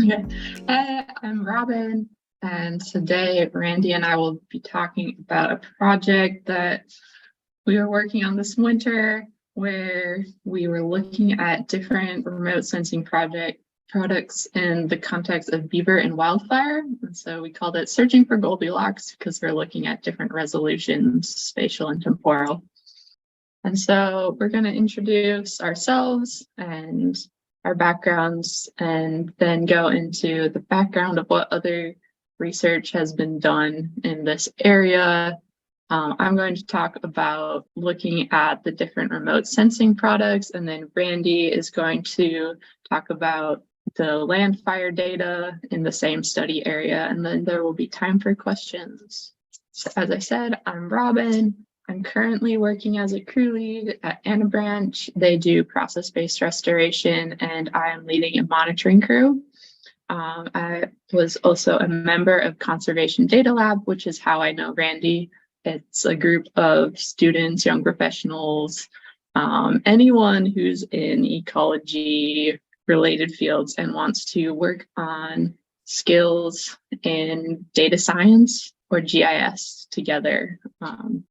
Okay. Hey, I'm Robyn, and today Randy and I will be talking about a project that we were working on this winter, where we were looking at different remote sensing products in the context of beaver and wildfire. And so we called it Searching for Goldilocks because we're looking at different resolutions, spatial and temporal. And so we're going to introduce ourselves and our backgrounds, and then go into the background of what other research has been done in this area. I'm going to talk about looking at the different remote sensing products, and then Randy is going to talk about the LANDFIRE data in the same study area, and then there will be time for questions. So as I said, I'm Robyn. I'm currently working as a crew lead at Anabranch. They do process-based restoration, and I am leading a monitoring crew. I was also a member of Conservation Data Lab, which is how I know Randy. It's a group of students, young professionals, anyone who's in ecology-related fields and wants to work on skills in data science or GIS together.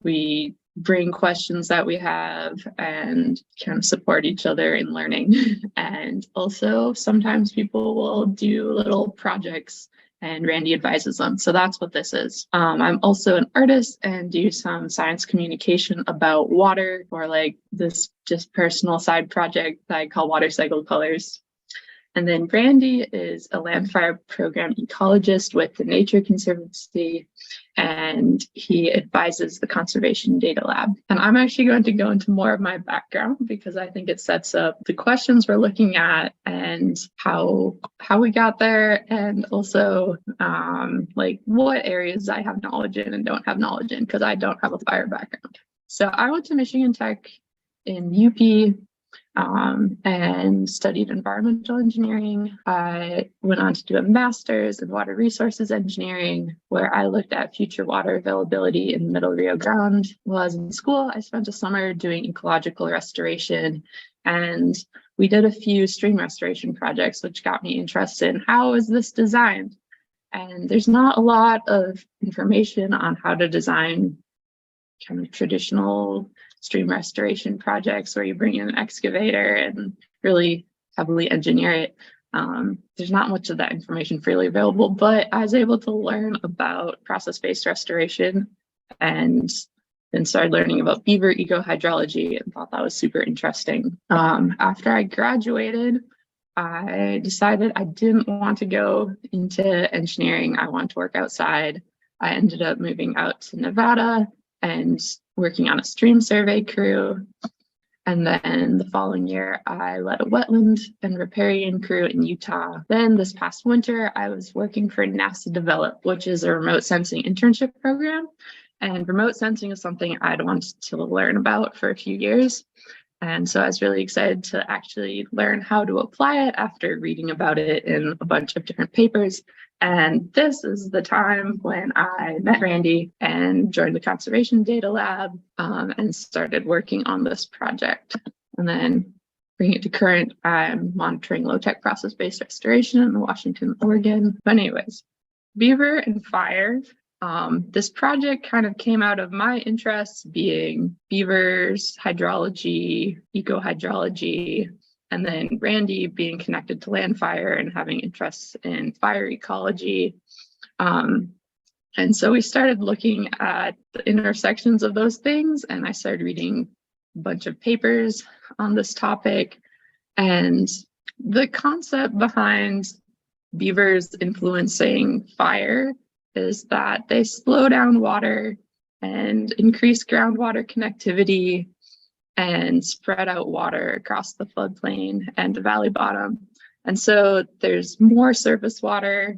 We bring questions that we have and kind of support each other in learning. And also sometimes people will do little projects and Randy advises them. So that's what this is. I'm also an artist and do some science communication about water, or like this just personal side project that I call Water Cycle Colors. And then Randy is a LANDFIRE program ecologist with the Nature Conservancy, and he advises the Conservation Data Lab. And I'm actually going to go into more of my background because I think it sets up the questions we're looking at and how we got there, and also like what areas I have knowledge in and don't have knowledge in, because I don't have a fire background. So I went to Michigan Tech in UP. And studied environmental engineering. I went on to do a master's in water resources engineering, where I looked at future water availability in Middle Rio Grande. While I was in school, I spent a summer doing ecological restoration, and we did a few stream restoration projects, which got me interested in how is this designed? And there's not a lot of information on how to design kind of traditional stream restoration projects where you bring in an excavator and really heavily engineer it. There's not much of that information freely available, but I was able to learn about process-based restoration and then started learning about beaver ecohydrology and thought that was super interesting. After I graduated, I decided I didn't want to go into engineering. I wanted to work outside. I ended up moving out to Nevada and working on a stream survey crew. And then the following year, I led a wetland and riparian crew in Utah. Then this past winter, I was working for NASA Develop, which is a remote sensing internship program. And remote sensing is something I'd wanted to learn about for a few years. And so I was really excited to actually learn how to apply it after reading about it in a bunch of different papers. And this is the time when I met Randy and joined the Conservation Data Lab and started working on this project. And then bringing it to current, I'm monitoring low-tech process-based restoration in Washington, Oregon. But anyways, Beaver and Fire. This project kind of came out of my interests being beavers, hydrology, ecohydrology, and then Randy being connected to LANDFIRE and having interests in fire ecology. And so we started looking at the intersections of those things, and I started reading a bunch of papers on this topic. And the concept behind beavers influencing fire is that they slow down water and increase groundwater connectivity and spread out water across the floodplain and the valley bottom. And so there's more surface water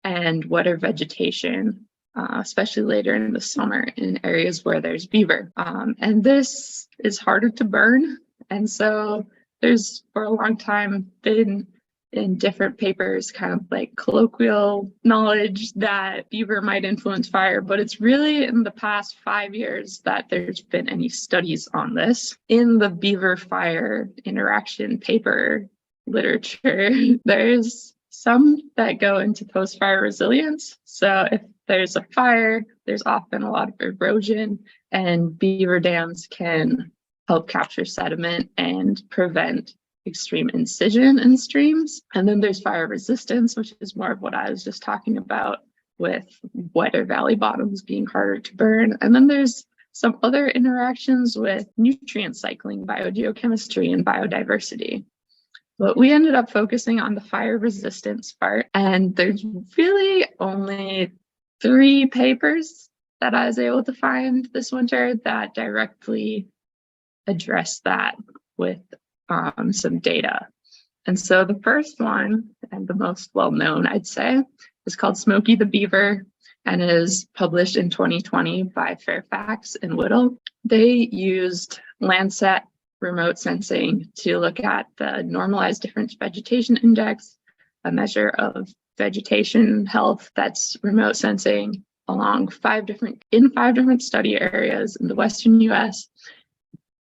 and wetter vegetation, especially later in the summer in areas where there's beaver. And this is harder to burn. And so there's for a long time been in different papers, kind of like colloquial knowledge that beaver might influence fire, but it's really in the past 5 years that there's been any studies on this. In the Beaver-fire interaction paper literature, there's some that go into post-fire resilience. So if there's a fire, there's often a lot of erosion, and beaver dams can help capture sediment and prevent extreme incision in streams. And then there's fire resistance, which is more of what I was just talking about, with wetter valley bottoms being harder to burn. And then there's some other interactions with nutrient cycling, biogeochemistry, and biodiversity. But we ended up focusing on the fire resistance part, and there's really only 3 papers that I was able to find this winter that directly address that with some data. And so the first one, and the most well-known, I'd say, is called Smokey the Beaver, and is published in 2020 by Fairfax and Whittle. They used Landsat remote sensing to look at the normalized difference vegetation index, a measure of vegetation health that's remote sensing along 5 different study areas in the Western US.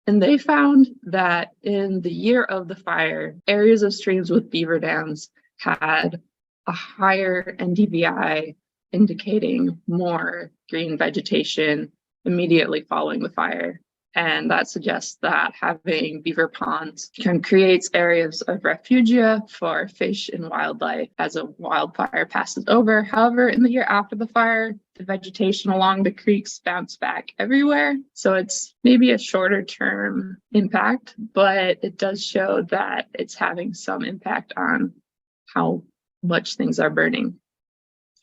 And they found that in the year of the fire, areas of streams with beaver dams had a higher NDVI, indicating more green vegetation immediately following the fire. And that suggests that having beaver ponds can create areas of refugia for fish and wildlife as a wildfire passes over. However, in the year after the fire, the vegetation along the creeks bounced back everywhere. So it's maybe a shorter term impact, but it does show that it's having some impact on how much things are burning.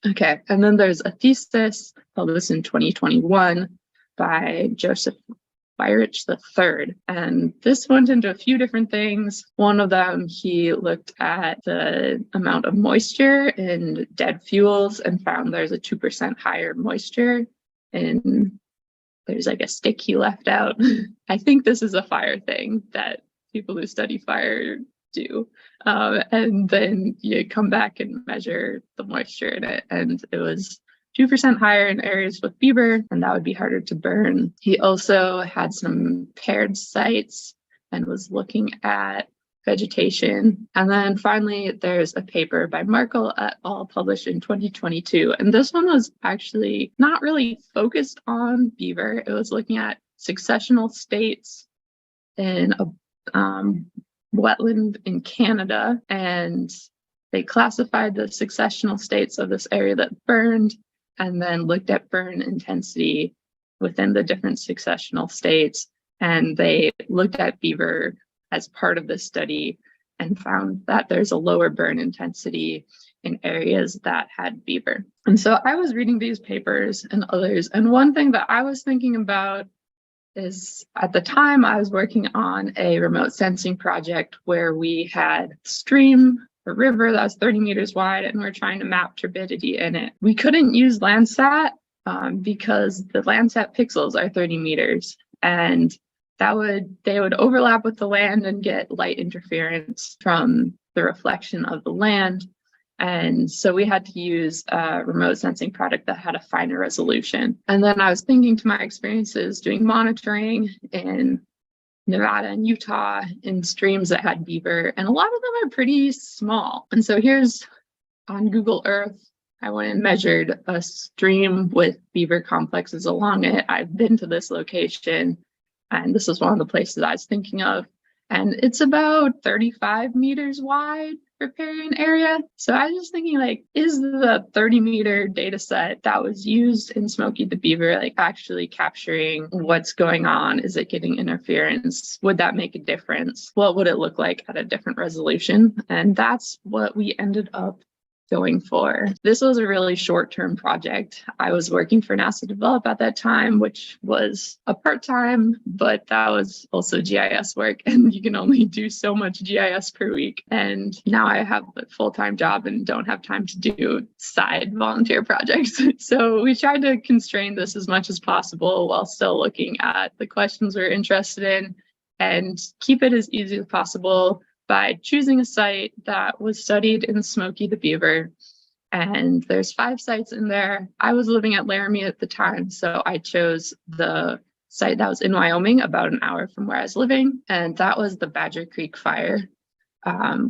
Okay, and then there's a thesis published in 2021 by Joseph Weirich III, and this went into a few different things. One of them, he looked at the amount of moisture in dead fuels and found there's a 2% higher moisture, and there's like a stick he left out. I think this is a fire thing that people who study fire do. And then you come back and measure the moisture in it, and it was 2% higher in areas with beaver, and that would be harder to burn. He also had some paired sites and was looking at vegetation. And then finally, there's a paper by Markle et al. Published in 2022. And this one was actually not really focused on beaver. It was looking at successional states in a wetland in Canada. And they classified the successional states of this area that burned, and then looked at burn intensity within the different successional states. And they looked at beaver as part of this study and found that there's a lower burn intensity in areas that had beaver. And so I was reading these papers and others, and one thing that I was thinking about is, at the time I was working on a remote sensing project where we had a river that was 30 meters wide, and we're trying to map turbidity in it. We couldn't use Landsat because the Landsat pixels are 30 meters, and they would overlap with the land and get light interference from the reflection of the land. And so we had to use a remote sensing product that had a finer resolution. And then I was thinking to my experiences doing monitoring in Nevada and Utah in streams that had beaver, and a lot of them are pretty small. And so here's on Google Earth, I went and measured a stream with beaver complexes along it. I've been to this location, and this is one of the places I was thinking of. And it's about 35 meters wide riparian area. So I was just thinking, like, is the 30-meter data set that was used in Smokey the Beaver like actually capturing what's going on? Is it getting interference? Would that make a difference? What would it look like at a different resolution? And that's what we ended up going for. This was a really short-term project. I was working for NASA Develop at that time, which was a part-time, but that was also GIS work, and you can only do so much GIS per week. And now I have a full-time job and don't have time to do side volunteer projects. So we tried to constrain this as much as possible while still looking at the questions we're interested in and keep it as easy as possible by choosing a site that was studied in Smokey the Beaver. And there's 5 sites in there. I was living at Laramie at the time, so I chose the site that was in Wyoming, about an hour from where I was living, and that was the Badger Creek Fire.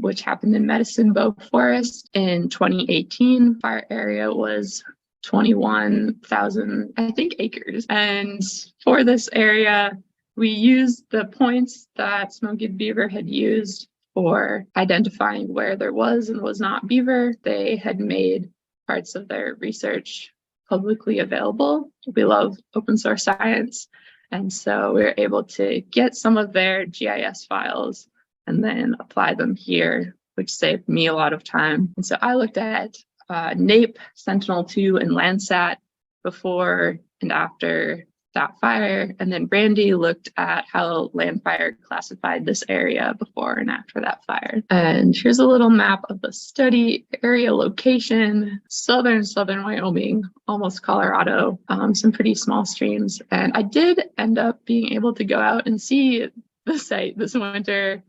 which happened in Medicine Bow Forest in 2018. Fire area was 21,000, I think, acres. And for this area, we used the points that Smoky Beaver had used for identifying where there was and was not beaver. They had made parts of their research publicly available. We love open source science. And so we were able to get some of their GIS files and then apply them here, which saved me a lot of time. And so I looked at NAIP, Sentinel-2, and Landsat before and after that fire. And then Randy looked at how LANDFIRE classified this area before and after that fire. And here's a little map of the study area location, southern Wyoming, almost Colorado, some pretty small streams. And I did end up being able to go out and see the site this winter.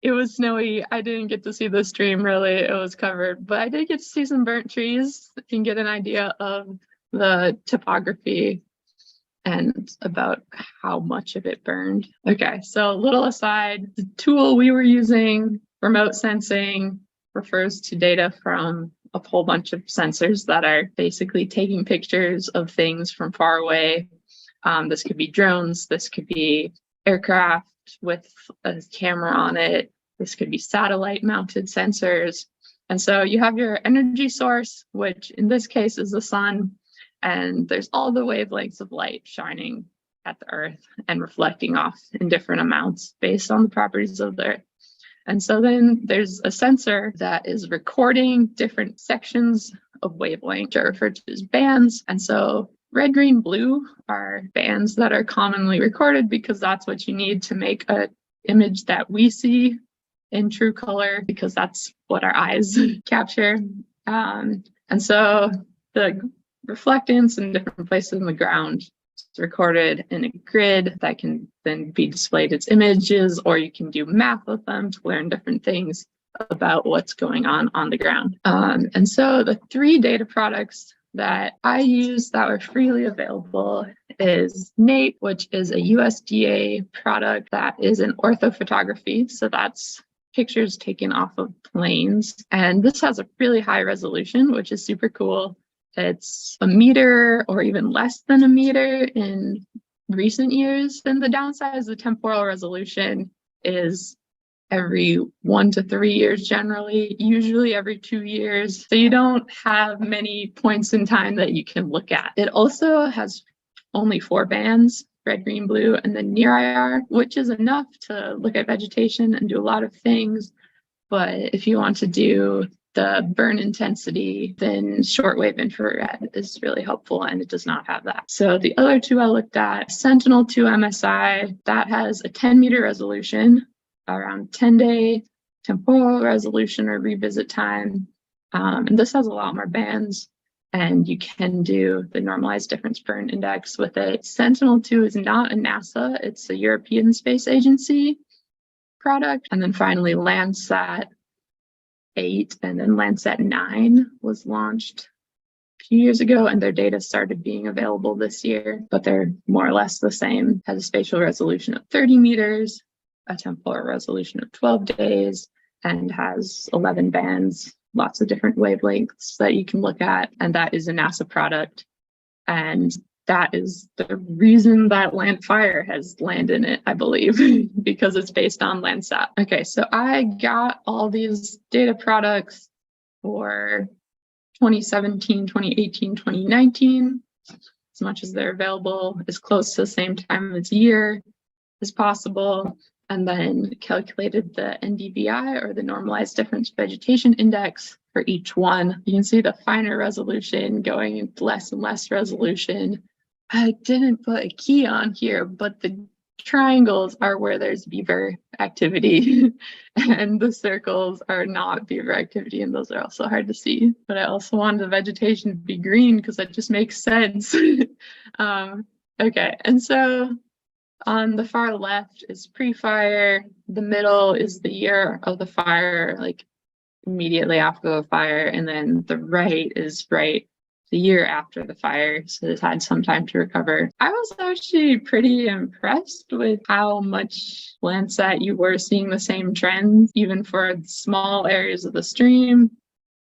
It was snowy. I didn't get to see the stream really. It was covered, but I did get to see some burnt trees and get an idea of the topography and about how much of it burned. Okay, so a little aside, the tool we were using, remote sensing, refers to data from a whole bunch of sensors that are basically taking pictures of things from far away. This could be drones, this could be aircraft with a camera on it, this could be satellite mounted sensors. And so you have your energy source, which in this case is the sun. And there's all the wavelengths of light shining at the Earth and reflecting off in different amounts based on the properties of the Earth. And so then there's a sensor that is recording different sections of wavelength, which are referred to as bands. And so red, green, blue are bands that are commonly recorded because that's what you need to make an image that we see in true color, because that's what our eyes capture. And so the reflectance in different places in the ground is recorded in a grid that can then be displayed as images, or you can do math with them to learn different things about what's going on the ground. And so the three data products that I use that were freely available is NAIP, which is a USDA product that is an orthophotography. So that's pictures taken off of planes. And this has a really high resolution, which is super cool. It's a meter or even less than a meter in recent years. Then the downside is the temporal resolution is every 1 to 3 years generally, usually every 2 years. So you don't have many points in time that you can look at. It also has only 4 bands, red, green, blue, and then near IR, which is enough to look at vegetation and do a lot of things. But if you want to do the burn intensity, then shortwave infrared is really helpful, and it does not have that. So the other two I looked at, Sentinel-2 MSI, that has a 10-meter resolution, around 10-day temporal resolution or revisit time. And this has a lot more bands, and you can do the normalized difference burn index with it. Sentinel-2 is not a NASA, it's a European Space Agency product. And then finally Landsat 8 and then Landsat 9 was launched a few years ago, and their data started being available this year, but they're more or less the same. Has a spatial resolution of 30 meters, a temporal resolution of 12 days, and has 11 bands, lots of different wavelengths that you can look at. And that is a NASA product. And that is the reason that LANDFIRE has land in it, I believe, because it's based on Landsat. Okay, so I got all these data products for 2017, 2018, 2019, as much as they're available, as close to the same time as year as possible, and then calculated the NDVI, or the normalized difference vegetation index, for each one. You can see the finer resolution going into less and less resolution. I didn't put a key on here, but the triangles are where there's beaver activity and the circles are not beaver activity, and those are also hard to see. But I also wanted the vegetation to be green because that just makes sense. Okay, and so on the far left is pre-fire, the middle is the year of the fire, like immediately after the fire, and then the right is right the year after the fire, so it's had some time to recover. I was actually pretty impressed with how much Landsat you were seeing the same trends, even for small areas of the stream.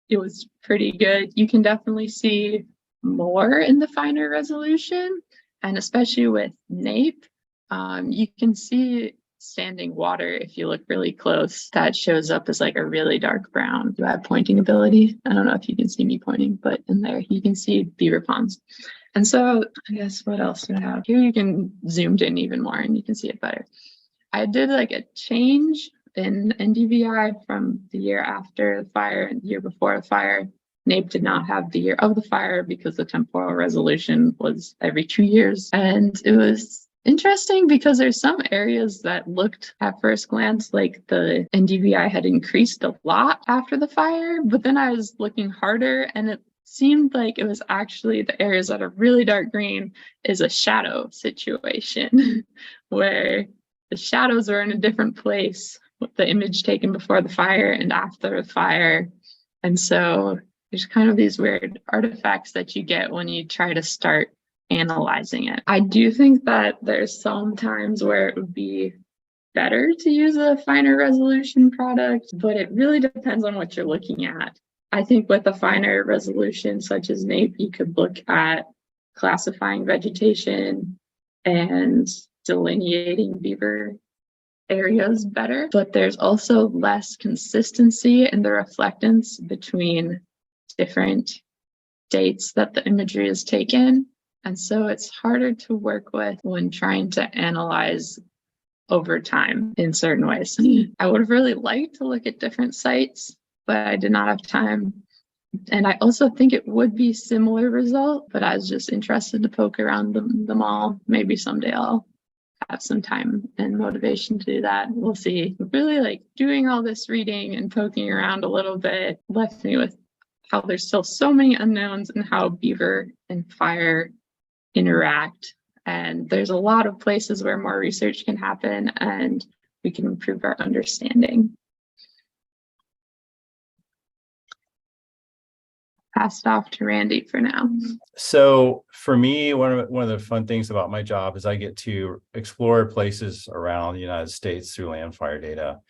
It was pretty good. You can definitely see more in the finer resolution, and especially with NAIP, you can see standing water if you look really close. That shows up as like a really dark brown. Do I have pointing ability? I don't know if you can see me pointing, but in there you can see beaver ponds. And so I guess what else do I have? Here you can zoom in even more and you can see it better. I did like a change in NDVI from the year after the fire and the year before the fire. NAIP did not have the year of the fire because the temporal resolution was every 2 years. And it was interesting because there's some areas that looked at first glance like the NDVI had increased a lot after the fire, but then I was looking harder and it seemed like it was actually the areas that are really dark green is a shadow situation where the shadows are in a different place with the image taken before the fire and after the fire. And so there's kind of these weird artifacts that you get when you try to start analyzing it. I do think that there's some times where it would be better to use a finer resolution product, but it really depends on what you're looking at. I think with a finer resolution such as NAIP, you could look at classifying vegetation and delineating beaver areas better, but there's also less consistency in the reflectance between different dates that the imagery is taken. And so it's harder to work with when trying to analyze over time in certain ways. I would have really liked to look at different sites, but I did not have time. And I also think it would be similar result, but I was just interested to poke around them all. Maybe someday I'll have some time and motivation to do that. We'll see. Really like doing all this reading and poking around a little bit left me with how there's still so many unknowns and how beaver and fire interact. And there's a lot of places where more research can happen and we can improve our understanding. Passed off to Randy for now. So for me, one of the fun things about my job is I get to explore places around the United States through LANDFIRE data.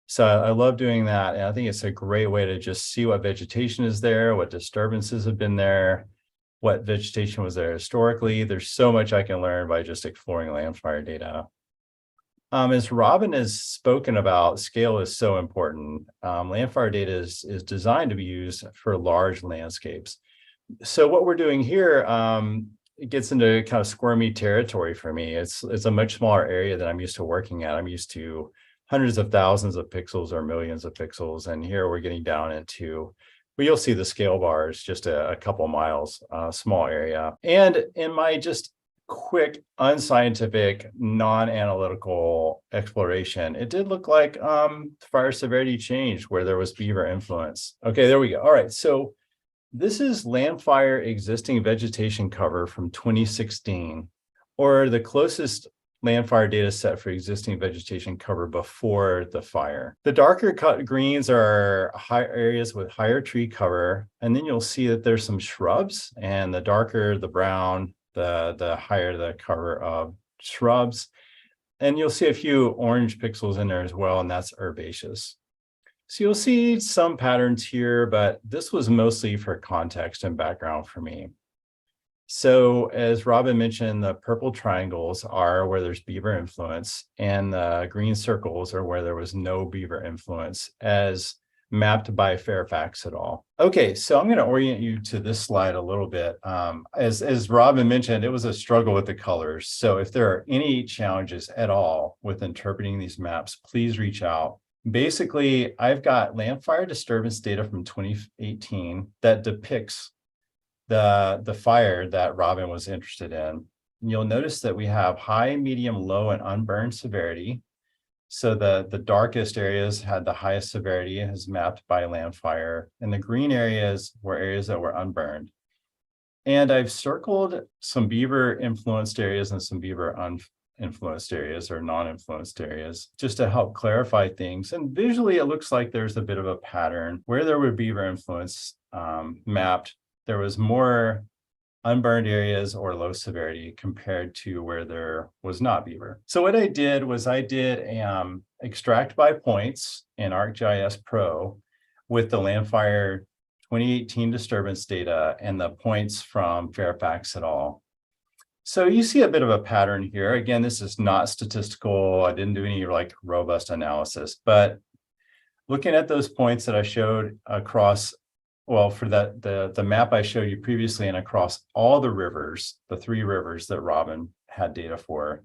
So I love doing that. And I think it's a great way to just see what vegetation is there, what disturbances have been there, what vegetation was there historically. There's so much I can learn by just exploring LANDFIRE data. As Robyn has spoken about, scale is so important. LANDFIRE data is designed to be used for large landscapes. So what we're doing here, it gets into kind of squirmy territory for me. It's a much smaller area than I'm used to working at. I'm used to hundreds of thousands of pixels or millions of pixels. And here we're getting down into, well, you'll see the scale bars, just a couple miles, small area. And in my just quick, unscientific, non-analytical exploration, it did look like fire severity changed where there was beaver influence. Okay, there we go. All right, so this is LANDFIRE existing vegetation cover from 2016, or the closest LANDFIRE data set for existing vegetation cover before the fire. The darker cut greens are high areas with higher tree cover, and then you'll see that there's some shrubs, and the darker the brown, the higher the cover of shrubs. And you'll see a few orange pixels in there as well, and that's herbaceous. So you'll see some patterns here, but this was mostly for context and background for me. So as Robyn mentioned, the purple triangles are where there's beaver influence, and the green circles are where there was no beaver influence as mapped by Fairfax et al. Okay, so I'm going to orient you to this slide a little bit. As Robyn mentioned, it was a struggle with the colors. So if there are any challenges at all with interpreting these maps, please reach out. Basically, I've got LANDFIRE disturbance data from 2018 that depicts the fire that Robyn was interested in. And you'll notice that we have high, medium, low, and unburned severity. So the darkest areas had the highest severity as mapped by LANDFIRE, and the green areas were areas that were unburned. And I've circled some beaver influenced areas and some beaver uninfluenced areas or non-influenced areas just to help clarify things. And visually, it looks like there's a bit of a pattern where there were beaver influence mapped. there was more unburned areas or low severity compared to where there was not beaver. So what I did was I did extract by points in ArcGIS Pro with the LANDFIRE 2018 disturbance data and the points from Fairfax et al. So you see a bit of a pattern here. Again, this is not statistical. I didn't do any like robust analysis, but looking at those points that I showed across, well, for that the map I showed you previously and across all the rivers, the 3 rivers that Robyn had data for,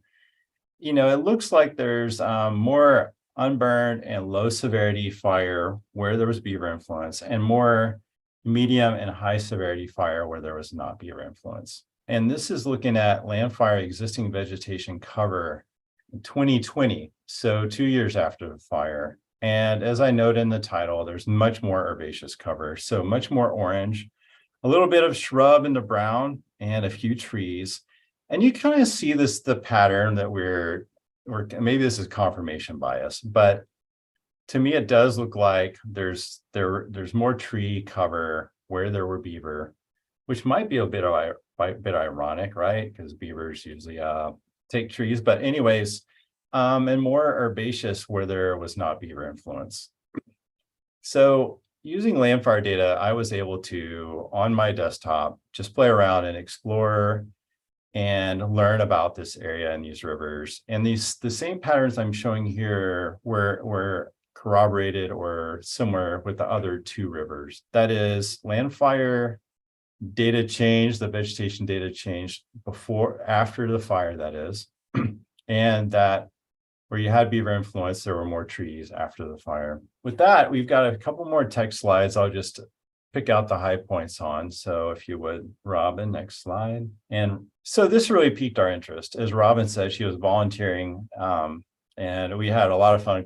you know, it looks like there's more unburned and low severity fire where there was beaver influence and more medium and high severity fire where there was not beaver influence. And this is looking at LANDFIRE existing vegetation cover in 2020, so 2 years after the fire. And as I noted in the title, there's much more herbaceous cover, so much more orange, a little bit of shrub in the brown, and a few trees. And you kind of see the pattern that we're maybe this is confirmation bias, but to me, it does look like there's more tree cover where there were beaver, which might be a bit ironic, right? Because beavers usually take trees, but anyways, and more herbaceous where there was not beaver influence. So using LANDFIRE data, I was able to, on my desktop, just play around and explore and learn about this area and these rivers. And the same patterns I'm showing here were corroborated or similar with the other 2 rivers. That is, LANDFIRE data changed, the vegetation data changed after the fire, that is, and that where you had beaver influence, there were more trees after the fire. With that, we've got a couple more text slides. I'll just pick out the high points on. So if you would, Robyn, next slide. And so this really piqued our interest. As Robyn said, she was volunteering and we had a lot of fun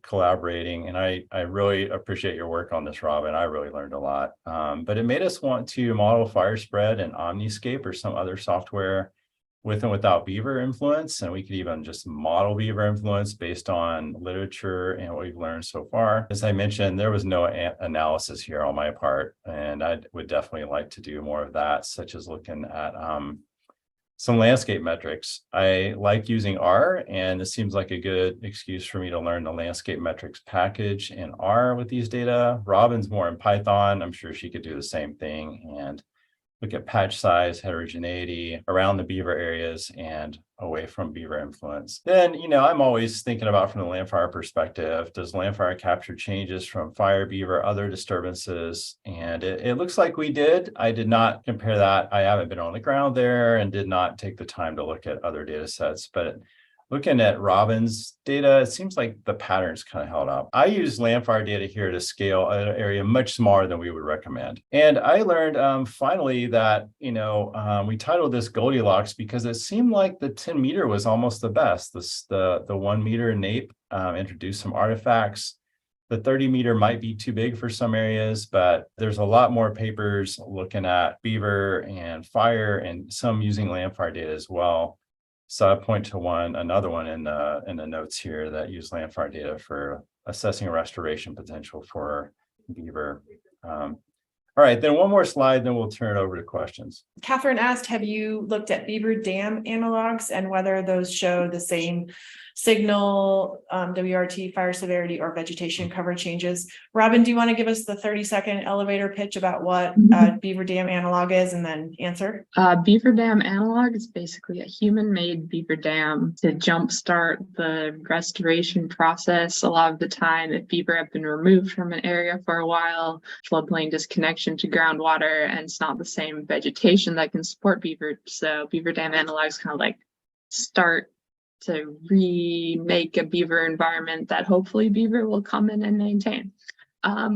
collaborating. And I really appreciate your work on this, Robyn. I really learned a lot. But it made us want to model fire spread in Omniscape or some other software with and without beaver influence. And we could even just model beaver influence based on literature and what we've learned so far. As I mentioned, there was no analysis here on my part, and I would definitely like to do more of that, such as looking at some landscape metrics. I like using R, and this seems like a good excuse for me to learn the landscape metrics package in R with these data. Robyn's more in Python. I'm sure she could do the same thing and look at patch size, heterogeneity around the beaver areas and away from beaver influence. Then, you know, I'm always thinking about from the LANDFIRE perspective, does LANDFIRE capture changes from fire, beaver, other disturbances? And it looks like we did. I did not compare that. I haven't been on the ground there and did not take the time to look at other data sets, but looking at Robyn's data, it seems like the patterns kind of held up. I use LANDFIRE data here to scale an area much smaller than we would recommend. And I learned finally that, you know, we titled this Goldilocks because it seemed like the 10 meter was almost the best. The 1 meter NAIP introduced some artifacts. The 30 meter might be too big for some areas, but there's a lot more papers looking at beaver and fire and some using LANDFIRE data as well. So I point to another one in the notes here that use LANDFIRE data for assessing restoration potential for beaver. All right, then one more slide, then we'll turn it over to questions. Catherine asked, have you looked at beaver dam analogs and whether those show the same signal, WRT, fire severity, or vegetation cover changes? Robyn, do you want to give us the 30-second elevator pitch about what beaver dam analog is and then answer? Beaver dam analog is basically a human-made beaver dam to jumpstart the restoration process. A lot of the time, if beaver have been removed from an area for a while, floodplain disconnection to groundwater, and it's not the same vegetation that can support beaver. So beaver dam analogs kind of like start to remake a beaver environment that hopefully beaver will come in and maintain.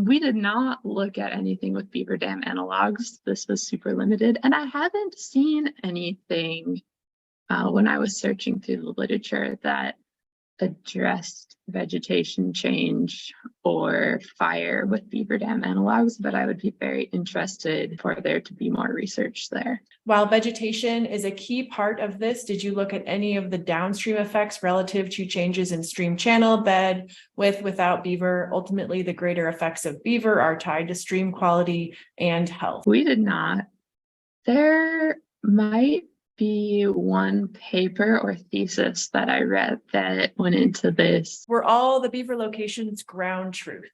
We did not look at anything with beaver dam analogs. This was super limited, and I haven't seen anything when I was searching through the literature that addressed vegetation change or fire with beaver dam analogs, but I would be very interested for there to be more research there. While vegetation is a key part of this, did you look at any of the downstream effects relative to changes in stream channel bed without beaver? Ultimately, the greater effects of beaver are tied to stream quality and health. We did not. There might be one paper or thesis that I read that went into this. Were all the beaver locations ground truthed?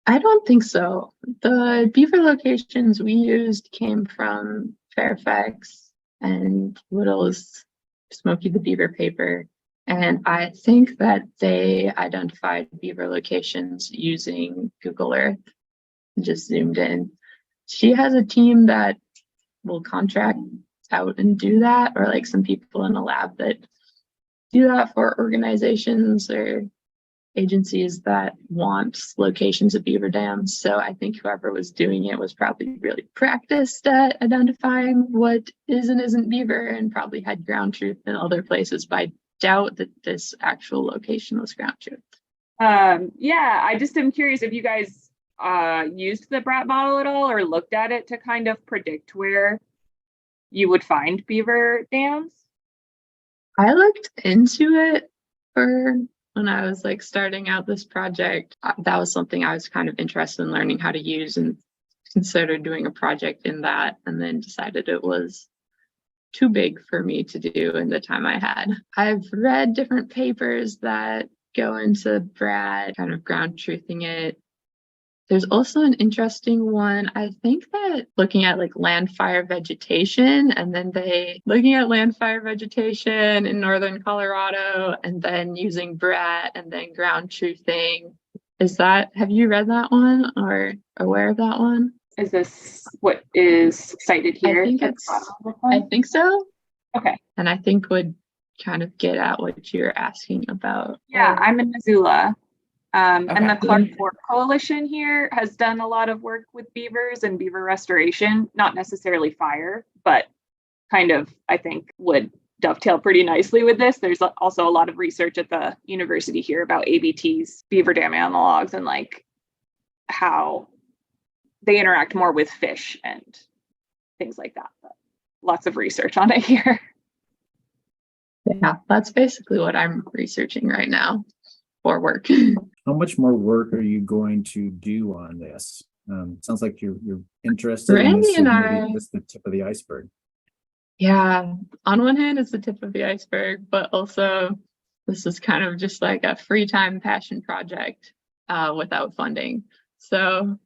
I don't think so. The beaver locations we used came from Fairfax and Little's Smokey the Beaver paper. And I think that they identified beaver locations using Google Earth and just zoomed in. She has a team that will contract out and do that, or like some people in the lab that do that for organizations or agencies that want locations of beaver dams. So I think whoever was doing it was probably really practiced at identifying what is and isn't beaver and probably had ground truth in other places, but I doubt that this actual location was ground truth. Yeah, I just am curious if you guys used the BRAT model at all or looked at it to kind of predict where you would find beaver dams. I looked into it for when I was like starting out this project. That was something I was kind of interested in learning how to use and considered doing a project in that, and then decided it was too big for me to do in the time I had. I've read different papers that go into BRAT, kind of ground truthing it. There's also an interesting one, I think, that looking at like LANDFIRE vegetation, and then looking at LANDFIRE vegetation in northern Colorado, and then using BRAT and then ground truthing. Have you read that one or aware of that one? Is this what is cited here? I think so. Okay. And I think would kind of get at what you're asking about. Yeah, I'm in Missoula. And Okay. the Clark Fork Coalition here has done a lot of work with beavers and beaver restoration, not necessarily fire, but kind of, I think, would dovetail pretty nicely with this. There's also a lot of research at the university here about ABTs, beaver dam analogs, and like how they interact more with fish and things like that. But lots of research on it here. Yeah, that's basically what I'm researching right now for work. How much more work are you going to do on this? Sounds like you're interested in Randy this, and maybe I- just the tip of the iceberg. Yeah, on one hand, it's the tip of the iceberg, but also this is kind of just like a free time passion project without funding. So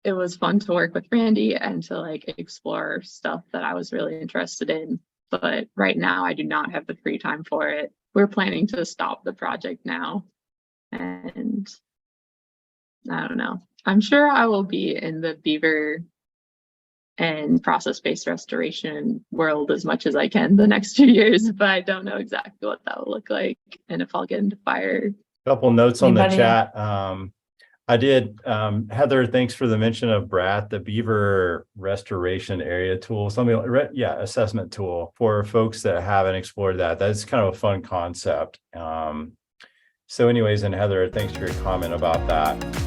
it was fun to work with Randy and to like explore stuff that I was really interested in. But right now, I do not have the free time for it. We're planning to stop the project now. And I don't know. I'm sure I will be in the beaver and process-based restoration world as much as I can the next 2 years, but I don't know exactly what that will look like and if I'll get into fire. Couple notes on the Anybody? chat. I did, Heather, thanks for the mention of BRAT, the Beaver Restoration Area Tool, assessment tool for folks that haven't explored that. That's kind of a fun concept. So anyways, and Heather, thanks for your comment about that.